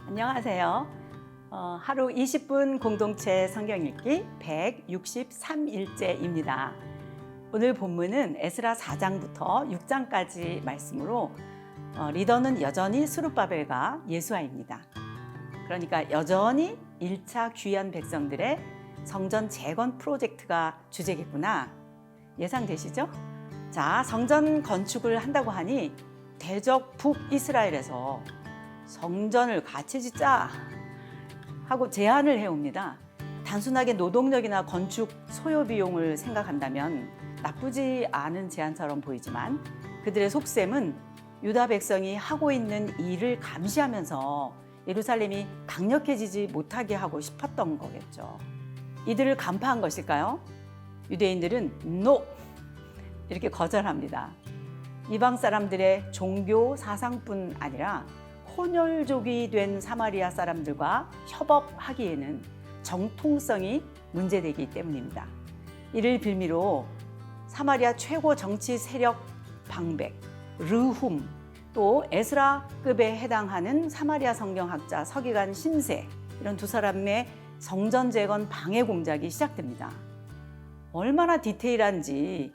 안녕하세요. 하루 20분 공동체 성경 읽기 163일째입니다. 오늘 본문은 에스라 4장부터 6장까지 말씀으로 리더는 여전히 스룹바벨과 예수아입니다. 그러니까 여전히 1차 귀한 백성들의 성전 재건 프로젝트가 주제겠구나 예상되시죠? 자, 성전 건축을 한다고 하니 대적 북이스라엘에서 성전을 같이 짓자 하고 제안을 해옵니다. 단순하게 노동력이나 건축 소요 비용을 생각한다면 나쁘지 않은 제안처럼 보이지만 그들의 속셈은 유다 백성이 하고 있는 일을 감시하면서 예루살렘이 강력해지지 못하게 하고 싶었던 거겠죠. 이들을 간파한 것일까요? 유대인들은 NO! 이렇게 거절합니다. 이방 사람들의 종교 사상뿐 아니라 혼혈족이 된 사마리아 사람들과 협업하기에는 정통성이 문제되기 때문입니다. 이를 빌미로 사마리아 최고 정치 세력 방백, 르훔, 또 에스라급에 해당하는 사마리아 성경학자 서기관 심세, 이런 두 사람의 성전 재건 방해 공작이 시작됩니다. 얼마나 디테일한지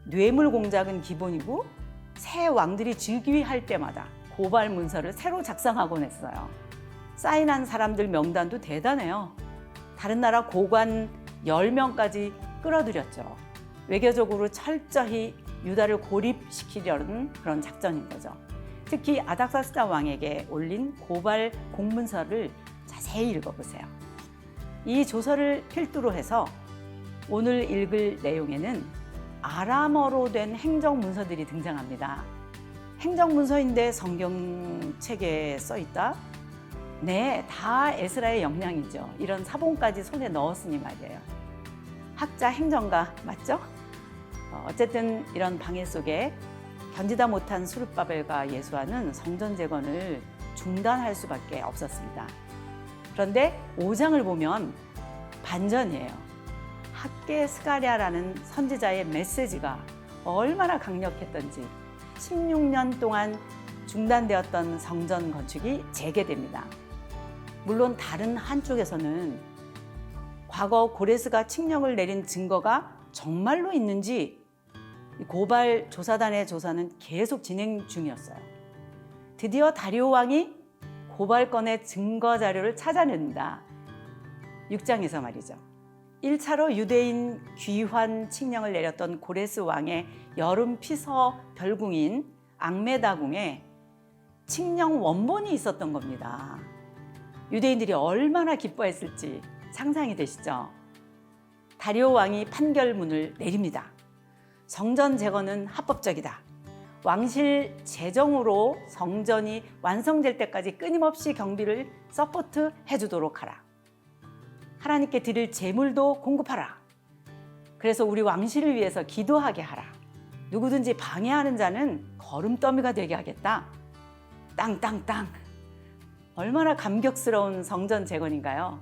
뇌물 공작은 기본이고 새 왕들이 즉위할 때마다 고발 문서를 새로 작성하곤 했어요. 사인한 사람들 명단도 대단해요. 다른 나라 고관 10명까지 끌어들였죠. 외교적으로 철저히 유다를 고립시키려는 그런 작전인 거죠. 특히 아닥사스다 왕에게 올린 고발 공문서를 자세히 읽어보세요. 이 조서를 필두로 해서 오늘 읽을 내용에는 아람어로 된 행정문서들이 등장합니다. 행정문서인데 성경책에 써있다? 네, 다 에스라의 역량이죠. 이런 사본까지 손에 넣었으니 말이에요. 학자, 행정가 맞죠? 어쨌든 이런 방해 속에 견디다 못한 스룹바벨과 예수아는 성전 재건을 중단할 수밖에 없었습니다. 그런데 5장을 보면 반전이에요. 학개 스가랴라는 선지자의 메시지가 얼마나 강력했던지 16년 동안 중단되었던 성전 건축이 재개됩니다. 물론 다른 한쪽에서는 과거 고레스가 칙령을 내린 증거가 정말로 있는지 고발 조사단의 조사는 계속 진행 중이었어요. 드디어 다리오 왕이 고발건의 증거 자료를 찾아낸다. 6장에서 말이죠. 1차로 유대인 귀환 칙령을 내렸던 고레스 왕의 여름 피서 별궁인 앙메다궁에 칙령 원본이 있었던 겁니다. 유대인들이 얼마나 기뻐했을지 상상이 되시죠? 다리오 왕이 판결문을 내립니다. 성전 재건은 합법적이다. 왕실 재정으로 성전이 완성될 때까지 끊임없이 경비를 서포트 해주도록 하라. 하나님께 드릴 제물도 공급하라. 그래서 우리 왕실을 위해서 기도하게 하라. 누구든지 방해하는 자는 거름더미가 되게 하겠다. 땅땅땅. 얼마나 감격스러운 성전 재건인가요?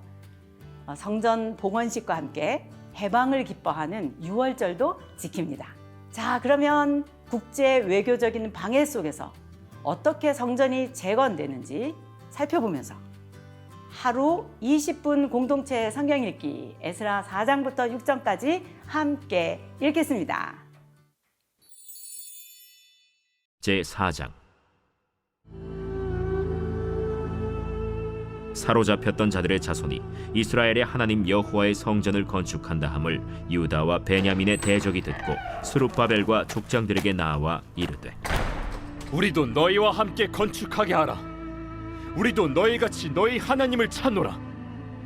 성전 봉헌식과 함께 해방을 기뻐하는 유월절도 지킵니다. 자, 그러면 국제 외교적인 방해 속에서 어떻게 성전이 재건되는지 살펴보면서 하루 20분 공동체 성경 읽기 에스라 4장부터 6장까지 함께 읽겠습니다. 제4장. 사로잡혔던 자들의 자손이 이스라엘의 하나님 여호와의 성전을 건축한다 함을 유다와 베냐민의 대적이 듣고 스룹바벨과 족장들에게 나와 이르되 우리도 너희와 함께 건축하게 하라. 우리도 너희같이 너희 하나님을 찾노라.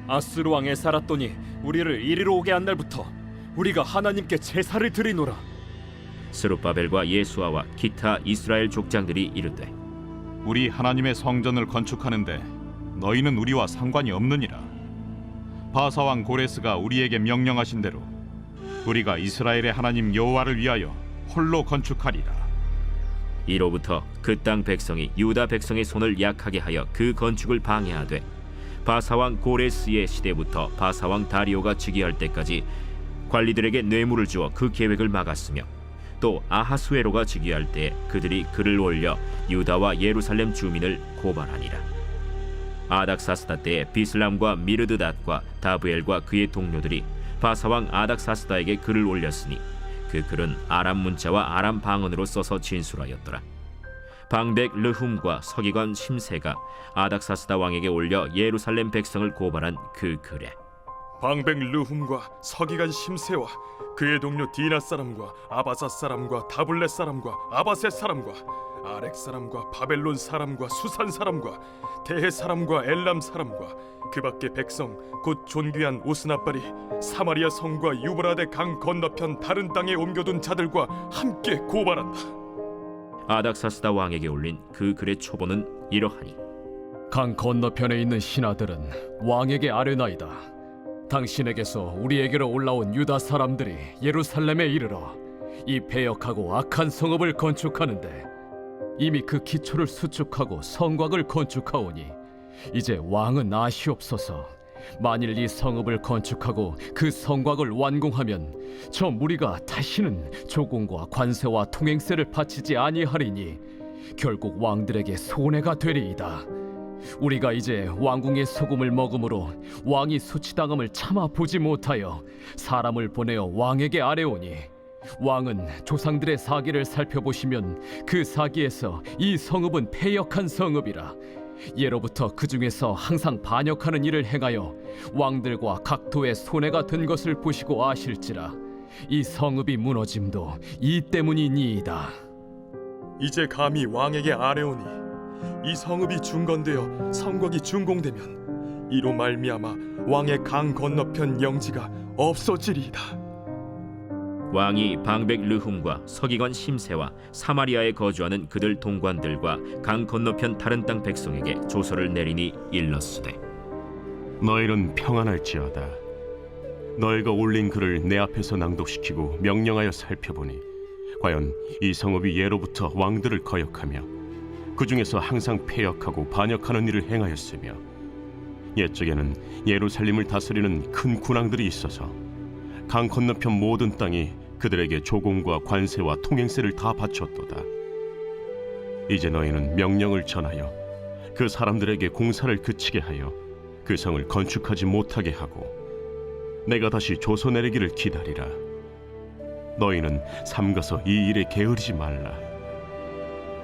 아스루 왕에 살았더니 우리를 이리로 오게 한 날부터 우리가 하나님께 제사를 드리노라. 스룹바벨과 예수아와 기타 이스라엘 족장들이 이르되 우리 하나님의 성전을 건축하는데 너희는 우리와 상관이 없느니라. 바사왕 고레스가 우리에게 명령하신 대로 우리가 이스라엘의 하나님 여호와를 위하여 홀로 건축하리라. 이로부터 그 땅 백성이 유다 백성의 손을 약하게 하여 그 건축을 방해하되 바사왕 고레스의 시대부터 바사왕 다리오가 즉위할 때까지 관리들에게 뇌물을 주어 그 계획을 막았으며 또 아하수에로가 즉위할 때 그들이 글을 올려 유다와 예루살렘 주민을 고발하니라. 아닥사스다 때에 비슬람과 미르드닷과 다브엘과 그의 동료들이 바사왕 아닥사스다에게 글을 올렸으니 그 글은 아람 문자와 아람 방언으로 써서 진술하였더라. 방백 르훔과 서기관 심세가 아닥사스다 왕에게 올려 예루살렘 백성을 고발한 그 글에 방백 르훔과 서기관 심세와 그의 동료 디나 사람과 아바사 사람과 다블렛 사람과 아바셋 사람과 아렉 사람과 바벨론 사람과 수산 사람과 대해 사람과 엘람 사람과 그 밖의 백성 곧 존귀한 오스나발이 사마리아 성과 유브라데 강 건너편 다른 땅에 옮겨둔 자들과 함께 고발한다. 아닥사스다 왕에게 올린 그 글의 초본은 이러하니 강 건너편에 있는 신하들은 왕에게 아뢰나이다. 당신에게서 우리에게로 올라온 유다 사람들이 예루살렘에 이르러 이 패역하고 악한 성읍을 건축하는데 이미 그 기초를 수축하고 성곽을 건축하오니 이제 왕은 아시옵소서. 만일 이 성읍을 건축하고 그 성곽을 완공하면 저 무리가 다시는 조공과 관세와 통행세를 바치지 아니하리니 결국 왕들에게 손해가 되리이다. 우리가 이제 왕궁의 소금을 먹음으로 왕이 수치당함을 참아 보지 못하여 사람을 보내어 왕에게 아뢰오니 왕은 조상들의 사기를 살펴보시면 그 사기에서 이 성읍은 패역한 성읍이라 예로부터 그 중에서 항상 반역하는 일을 행하여 왕들과 각도의 손해가 된 것을 보시고 아실지라 이 성읍이 무너짐도 이 때문이니이다. 이제 감히 왕에게 아뢰오니 이 성읍이 중건되어 성곽이 준공되면 이로 말미암아 왕의 강 건너편 영지가 없어지리이다. 왕이 방백 르훔과 서기관 심세와 사마리아에 거주하는 그들 동관들과 강 건너편 다른 땅 백성에게 조서를 내리니 일렀으되 너희는 평안할지어다. 너희가 올린 글을 내 앞에서 낭독시키고 명령하여 살펴보니 과연 이 성읍이 예로부터 왕들을 거역하며 그 중에서 항상 패역하고 반역하는 일을 행하였으며 옛적에는 예루살렘을 다스리는 큰 군왕들이 있어서 강 건너편 모든 땅이 그들에게 조공과 관세와 통행세를 다 바쳤도다. 이제 너희는 명령을 전하여 그 사람들에게 공사를 그치게 하여 그 성을 건축하지 못하게 하고 내가 다시 조서 내리기를 기다리라. 너희는 삼가서 이 일에 게으르지 말라.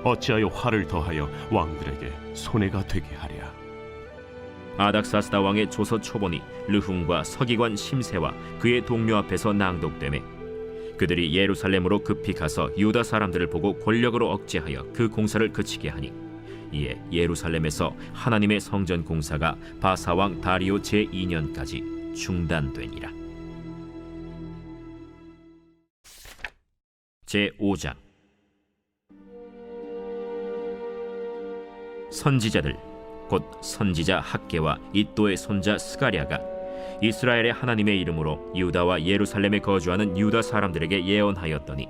어찌하여 화를 더하여 왕들에게 손해가 되게 하랴. 아닥사스다 왕의 조서 초본이 르훔과 서기관 심세와 그의 동료 앞에서 낭독되매 그들이 예루살렘으로 급히 가서 유다 사람들을 보고 권력으로 억제하여 그 공사를 그치게 하니 이에 예루살렘에서 하나님의 성전 공사가 바사왕 다리오 제2년까지 중단되니라. 제5장 선지자들 곧 선지자 학개와 이또의 손자 스가랴가 이스라엘의 하나님의 이름으로 유다와 예루살렘에 거주하는 유다 사람들에게 예언하였더니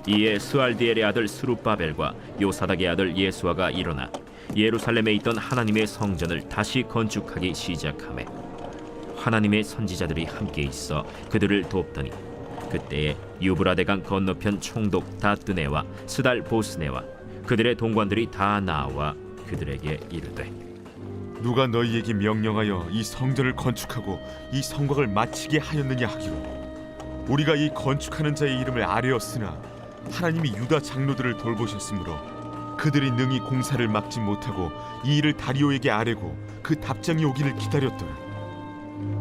이에 스알디엘의 아들 스룹바벨과 요사닥의 아들 예수아가 일어나 예루살렘에 있던 하나님의 성전을 다시 건축하기 시작하매 하나님의 선지자들이 함께 있어 그들을 돕더니 그때에 유브라데강 건너편 총독 다뜨네와 스달 보스네와 그들의 동관들이 다 나와 그들에게 이르되 누가 너희에게 명령하여 이 성전을 건축하고 이 성곽을 마치게 하였느냐 하기로 우리가 이 건축하는 자의 이름을 아뢰었으나 하나님이 유다 장로들을 돌보셨으므로 그들이 능히 공사를 막지 못하고 이 일을 다리오에게 아뢰고 그 답장이 오기를 기다렸더라.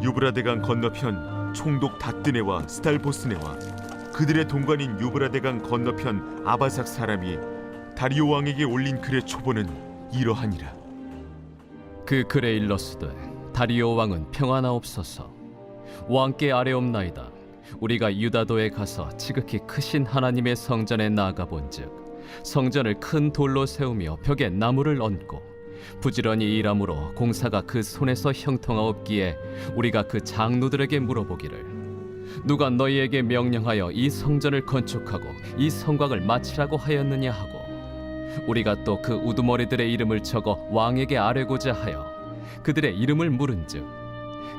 유브라데강 건너편 총독 다뜨네와 스달보스네와 그들의 동관인 유브라데강 건너편 아바삭 사람이 다리오 왕에게 올린 글의 초본은 이러하니라. 그 글에 일렀으되 다리오 왕은 평안하옵소서. 왕께 아뢰옵나이다. 우리가 유다도에 가서 지극히 크신 하나님의 성전에 나아가 본즉 성전을 큰 돌로 세우며 벽에 나무를 얹고 부지런히 일함으로 공사가 그 손에서 형통하옵기에 우리가 그 장로들에게 물어보기를 누가 너희에게 명령하여 이 성전을 건축하고 이 성곽을 마치라고 하였느냐 하고 우리가 또 그 우두머리들의 이름을 적어 왕에게 아뢰고자 하여 그들의 이름을 물은즉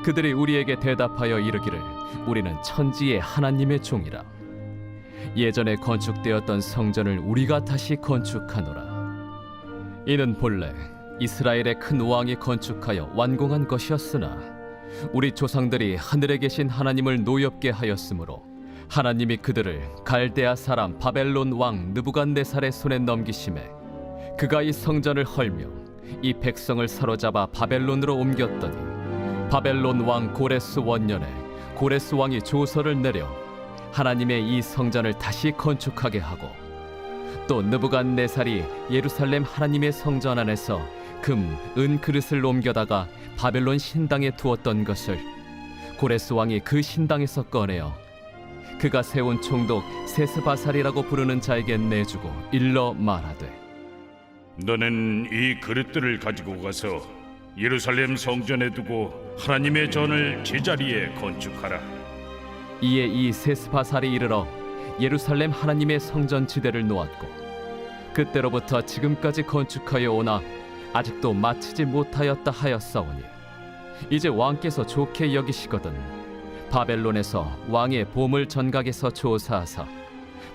그들이 우리에게 대답하여 이르기를 우리는 천지의 하나님의 종이라. 예전에 건축되었던 성전을 우리가 다시 건축하노라. 이는 본래 이스라엘의 큰 왕이 건축하여 완공한 것이었으나 우리 조상들이 하늘에 계신 하나님을 노엽게 하였으므로 하나님이 그들을 갈대아 사람 바벨론 왕 느부갓네살의 손에 넘기심에 그가 이 성전을 헐며 이 백성을 사로잡아 바벨론으로 옮겼더니 바벨론 왕 고레스 원년에 고레스 왕이 조서를 내려 하나님의 이 성전을 다시 건축하게 하고 또 느부갓네살이 예루살렘 하나님의 성전 안에서 금, 은 그릇을 옮겨다가 바벨론 신당에 두었던 것을 고레스 왕이 그 신당에서 꺼내어 그가 세운 총독 세스바살이라고 부르는 자에게 내주고 일러 말하되 너는 이 그릇들을 가지고 가서 예루살렘 성전에 두고 하나님의 전을 제자리에 건축하라. 이에 이 세스바살이 이르러 예루살렘 하나님의 성전 지대를 놓았고 그때로부터 지금까지 건축하여 오나 아직도 마치지 못하였다 하였사오니 이제 왕께서 좋게 여기시거든 바벨론에서 왕의 보물 전각에서 조사하사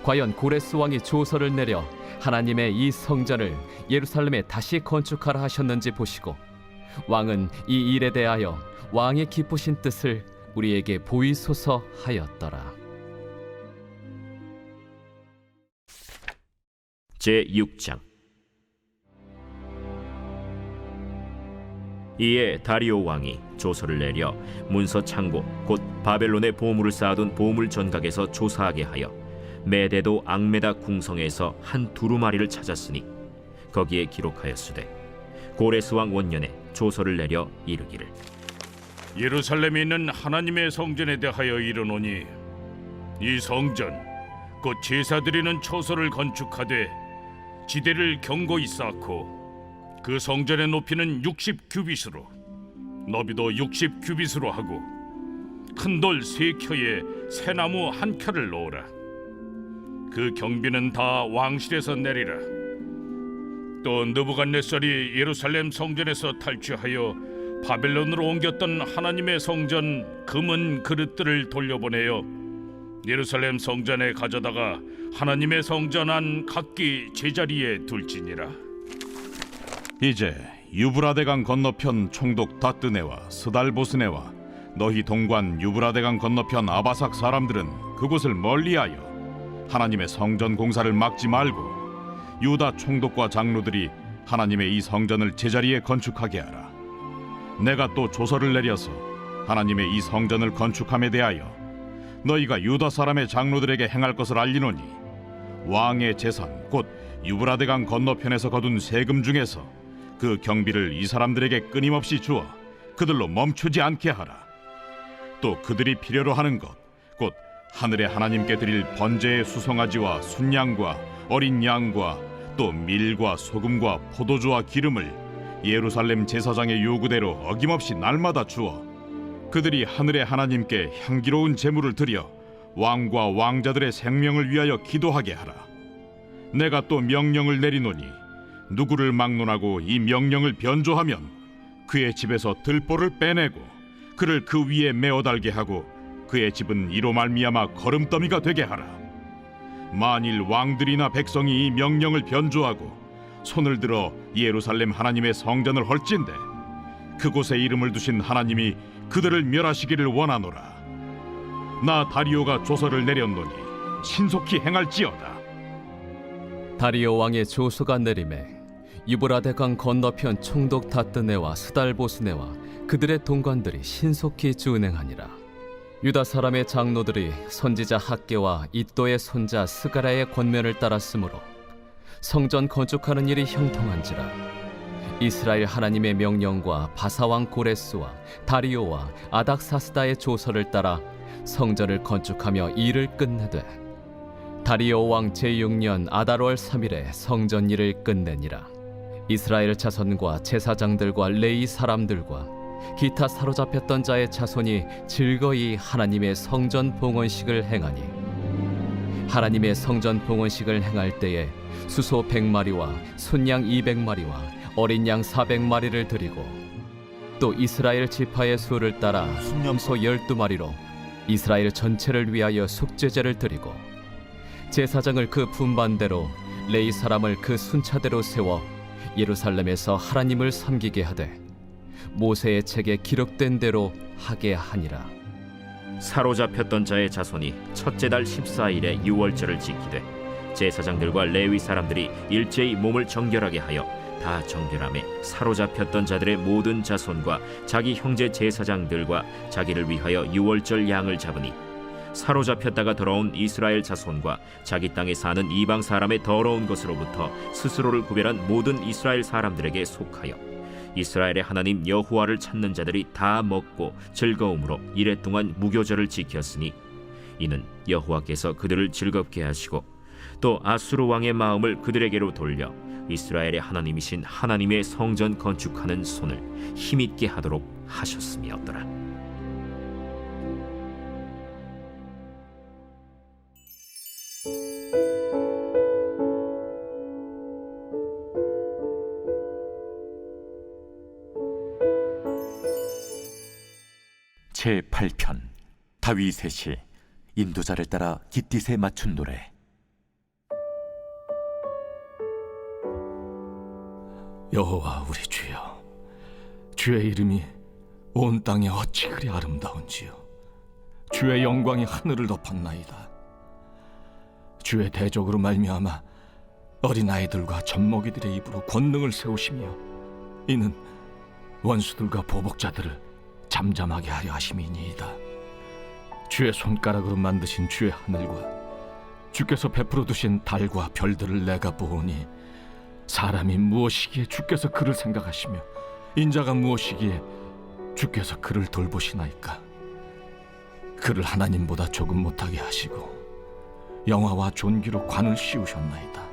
과연 고레스 왕이 조서를 내려 하나님의 이 성전을 예루살렘에 다시 건축하라 하셨는지 보시고 왕은 이 일에 대하여 왕의 기쁘신 뜻을 우리에게 보이소서 하였더라. 제6장. 이에 다리오 왕이 조서를 내려 문서 창고 곧 바벨론의 보물을 쌓아둔 보물 전각에서 조사하게 하여 메데도 앙메다 궁성에서 한 두루마리를 찾았으니 거기에 기록하였으되 고레스 왕 원년에 조서를 내려 이르기를 예루살렘에 있는 하나님의 성전에 대하여 이르노니 이 성전 곧 제사 드리는 처소를 건축하되 지대를 견고히 쌓고 그 성전의 높이는 60규빗으로 너비도 60규빗으로 하고 큰 돌 3켜에 새나무 1켜를 놓으라. 그 경비는 다 왕실에서 내리라. 또 느부갓네살이 예루살렘 성전에서 탈취하여 바벨론으로 옮겼던 하나님의 성전 금은 그릇들을 돌려보내어 예루살렘 성전에 가져다가 하나님의 성전 안 각기 제자리에 둘지니라. 이제 유브라데강 건너편 총독 다뜨네와 스달보스네와 너희 동관 유브라데강 건너편 아바삭 사람들은 그곳을 멀리하여 하나님의 성전 공사를 막지 말고 유다 총독과 장로들이 하나님의 이 성전을 제자리에 건축하게 하라. 내가 또 조서를 내려서 하나님의 이 성전을 건축함에 대하여 너희가 유다 사람의 장로들에게 행할 것을 알리노니 왕의 재산 곧 유브라데강 건너편에서 거둔 세금 중에서 그 경비를 이 사람들에게 끊임없이 주어 그들로 멈추지 않게 하라. 또 그들이 필요로 하는 것 곧 하늘의 하나님께 드릴 번제의 수송아지와 순양과 어린 양과 또 밀과 소금과 포도주와 기름을 예루살렘 제사장의 요구대로 어김없이 날마다 주어 그들이 하늘의 하나님께 향기로운 제물을 드려 왕과 왕자들의 생명을 위하여 기도하게 하라. 내가 또 명령을 내리노니 누구를 막론하고 이 명령을 변조하면 그의 집에서 들보를 빼내고 그를 그 위에 메어 달게 하고 그의 집은 이로 말미암아 거름더미가 되게 하라. 만일 왕들이나 백성이 이 명령을 변조하고 손을 들어 예루살렘 하나님의 성전을 헐진대 그곳에 이름을 두신 하나님이 그들을 멸하시기를 원하노라. 나 다리오가 조서를 내렸노니 신속히 행할지어다. 다리오 왕의 조서가 내림에 유브라데강 건너편 총독 다뜨네와 스달보스네와 그들의 동관들이 신속히 준행하니라. 유다 사람의 장로들이 선지자 학개와 이또의 손자 스가랴의 권면을 따랐으므로 성전 건축하는 일이 형통한지라. 이스라엘 하나님의 명령과 바사왕 고레스와 다리오와 아닥사스다의 조서를 따라 성전을 건축하며 일을 끝내되 다리오 왕 제6년 아달월 3일에 성전 일을 끝내니라. 이스라엘 자손과 제사장들과 레위 사람들과 기타 사로잡혔던 자의 자손이 즐거이 하나님의 성전 봉헌식을 행하니 하나님의 성전 봉헌식을 행할 때에 수소 100마리와 순양 200마리와 어린 양 400마리를 드리고 또 이스라엘 지파의 수를 따라 순염소 12마리로 이스라엘 전체를 위하여 속죄제를 드리고 제사장을 그 분반대로 레위 사람을 그 순차대로 세워 예루살렘에서 하나님을 섬기게 하되 모세의 책에 기록된 대로 하게 하니라. 사로잡혔던 자의 자손이 첫째 달 14일에 유월절을 지키되 제사장들과 레위 사람들이 일제히 몸을 정결하게 하여 다 정결함에 사로잡혔던 자들의 모든 자손과 자기 형제 제사장들과 자기를 위하여 유월절 양을 잡으니 사로잡혔다가 돌아온 이스라엘 자손과 자기 땅에 사는 이방 사람의 더러운 것으로부터 스스로를 구별한 모든 이스라엘 사람들에게 속하여 이스라엘의 하나님 여호와를 찾는 자들이 다 먹고 즐거움으로 이레 동안 무교절을 지켰으니 이는 여호와께서 그들을 즐겁게 하시고 또 아수르 왕의 마음을 그들에게로 돌려 이스라엘의 하나님이신 하나님의 성전 건축하는 손을 힘있게 하도록 하셨음이었더라. 제8편 다윗의 시 인도자를 따라 깃딧에 맞춘 노래. 여호와 우리 주여, 주의 이름이 온 땅에 어찌 그리 아름다운지요. 주의 영광이 하늘을 덮었나이다. 주의 대적으로 말미암아 어린아이들과 젖먹이들의 입으로 권능을 세우시며 이는 원수들과 보복자들을 잠잠하게 하려 하심이니이다. 주의 손가락으로 만드신 주의 하늘과 주께서 베풀어 두신 달과 별들을 내가 보오니 사람이 무엇이기에 주께서 그를 생각하시며 인자가 무엇이기에 주께서 그를 돌보시나이까. 그를 하나님보다 조금 못하게 하시고 영화와 존귀로 관을 씌우셨나이다.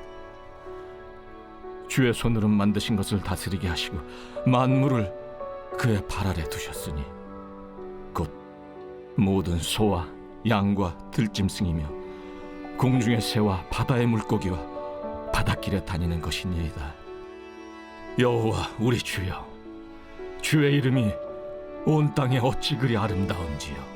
주의 손으로 만드신 것을 다스리게 하시고 만물을 그의 발 아래 두셨으니 곧 모든 소와 양과 들짐승이며 공중의 새와 바다의 물고기와 바닷길에 다니는 것이니이다. 여호와 우리 주여, 주의 이름이 온 땅에 어찌 그리 아름다운지요.